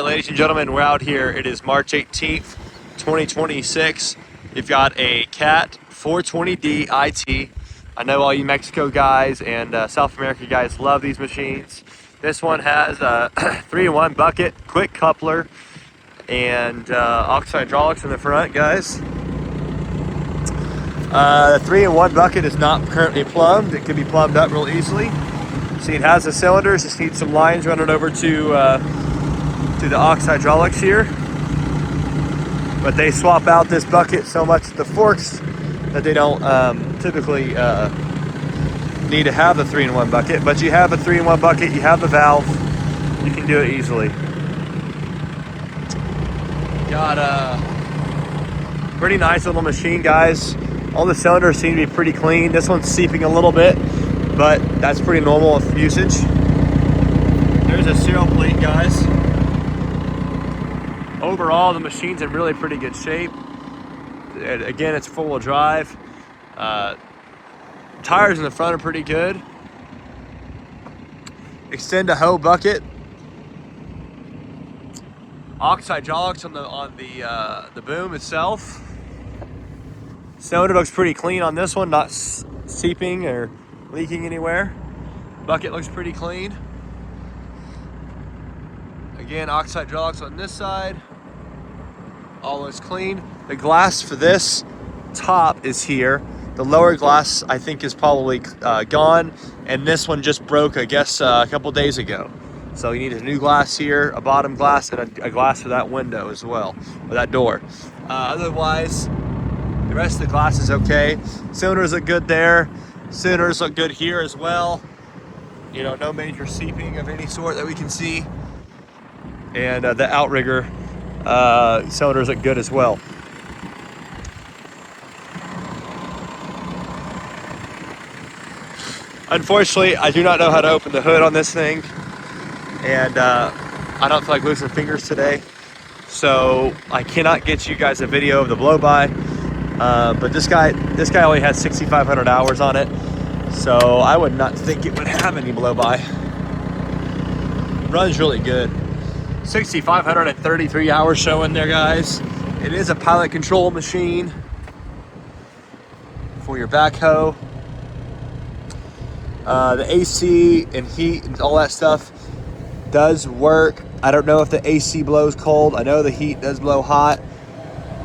Alright, ladies and gentlemen, we're out here. It is March 18th, 2026. You've got a CAT 420D IT. I know all you Mexico guys and South America guys love these machines. This one has a 3-in-1 bucket, quick coupler, and oxide hydraulics in the front, guys. The 3-in-1 bucket is not currently plumbed. It can be plumbed up real easily. See, it has the cylinders. Just needs some lines running over to the oxide hydraulics here. But they swap out this bucket so much at the forks that they don't typically need to have the 3-in-1 bucket. But you have a 3-in-1 bucket, you have the valve, you can do it easily. Got a pretty nice little machine, guys. All the cylinders seem to be pretty clean. This one's seeping a little bit, but that's pretty normal with usage. There's a serial plate, guys. Overall, the machine's in really pretty good shape. And again, it's four-wheel drive. Tires in the front are pretty good. Extend a hoe bucket. Oxide hydraulics on the boom itself. Cylinder looks pretty clean on this one, not seeping or leaking anywhere. Bucket looks pretty clean. Again, oxide hydraulics on this side. All looks clean. The glass for this top is here. The lower glass, I think, is probably gone. And this one just broke, I guess, a couple days ago. So you need a new glass here, a bottom glass, and a glass for that window as well, or that door. Otherwise, the rest of the glass is okay. Cylinders look good there. Cylinders look good here as well. You know, no major seeping of any sort that we can see. And the outrigger cylinders look good as well. Unfortunately, I do not know how to open the hood on this thing. And I don't feel like losing fingers today. So I cannot get you guys a video of the blow-by. But this guy only has 6,500 hours on it, so I would not think it would have any blow-by. Runs really good. 6,533 hours showing there, guys. It is a pilot control machine for your backhoe. The AC and heat and all that stuff does work. I don't know if the AC blows cold. I know the heat does blow hot.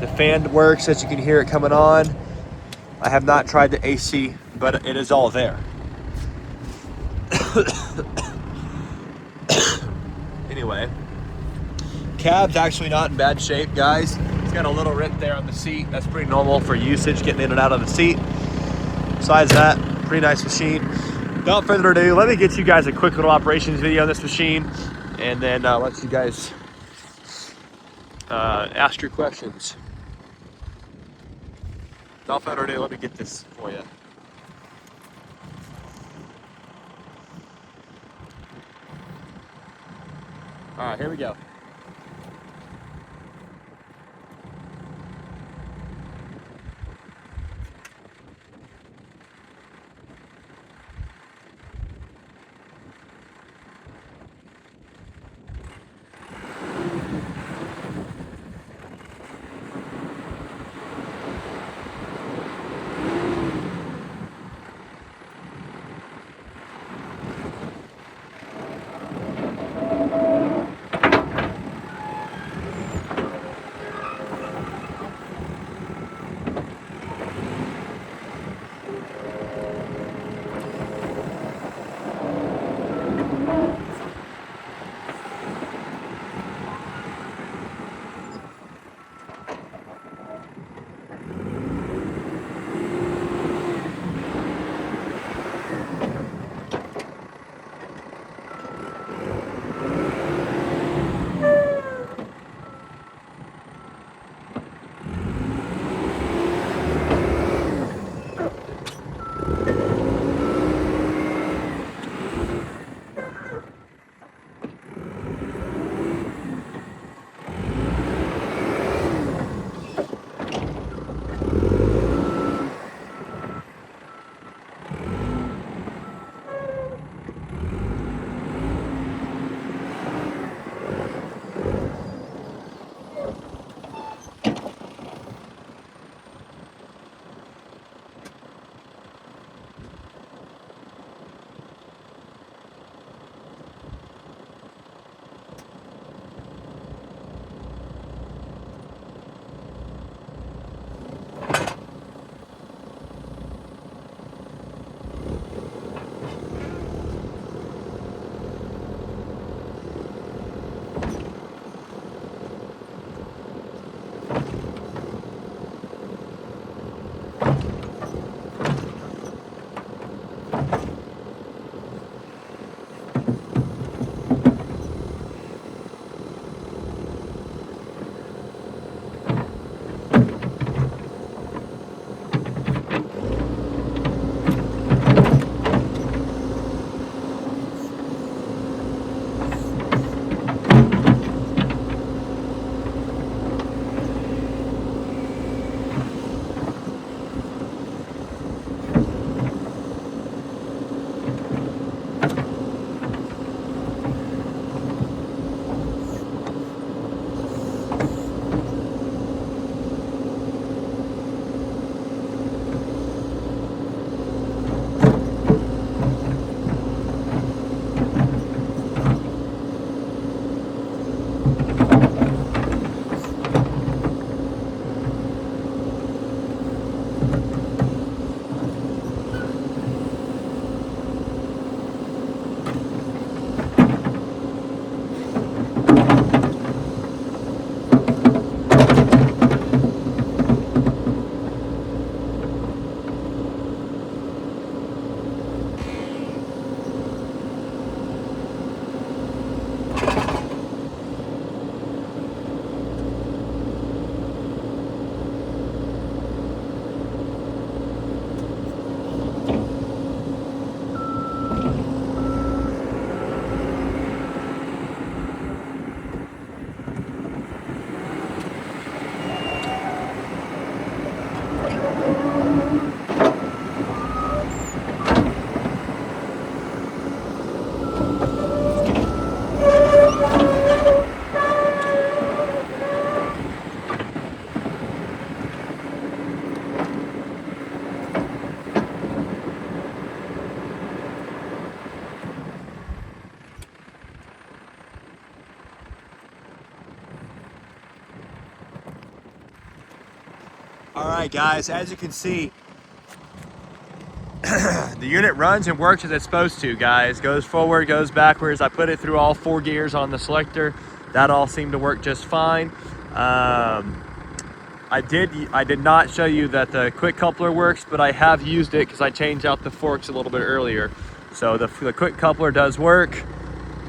The fan works, as you can hear it coming on. I have not tried the AC, but it is all there. Anyway, cab's actually not in bad shape, guys. It's got a little rent there on the seat. That's pretty normal for usage, getting in and out of the seat. Besides that, pretty nice machine. Without further ado, let me get you guys a quick little operations video on this machine, and then let you guys ask your questions. Without further ado, let me get this for you. All right, here we go. All right, guys, as you can see, the unit runs and works as it's supposed to, guys. Goes forward, goes backwards. I put it through all 4 gears on the selector. That all seemed to work just fine. I did not show you that the quick coupler works, but I have used it because I changed out the forks a little bit earlier. So the quick coupler does work.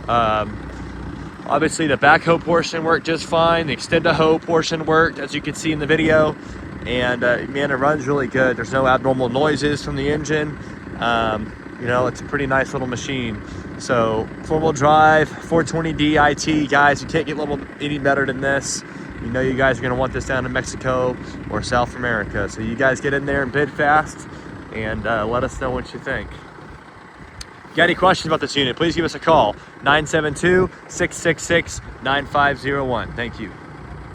Obviously the backhoe portion worked just fine. The extend to hoe portion worked, as you can see in the video. And man, it runs really good. There's no abnormal noises from the engine. You know, it's a pretty nice little machine. So 4-wheel drive, 420D IT, guys, you can't get any better than this. You know you guys are gonna want this down in Mexico or South America. So you guys get in there and bid fast and let us know what you think. If you got any questions about this unit, please give us a call, 972-666-9501. Thank you.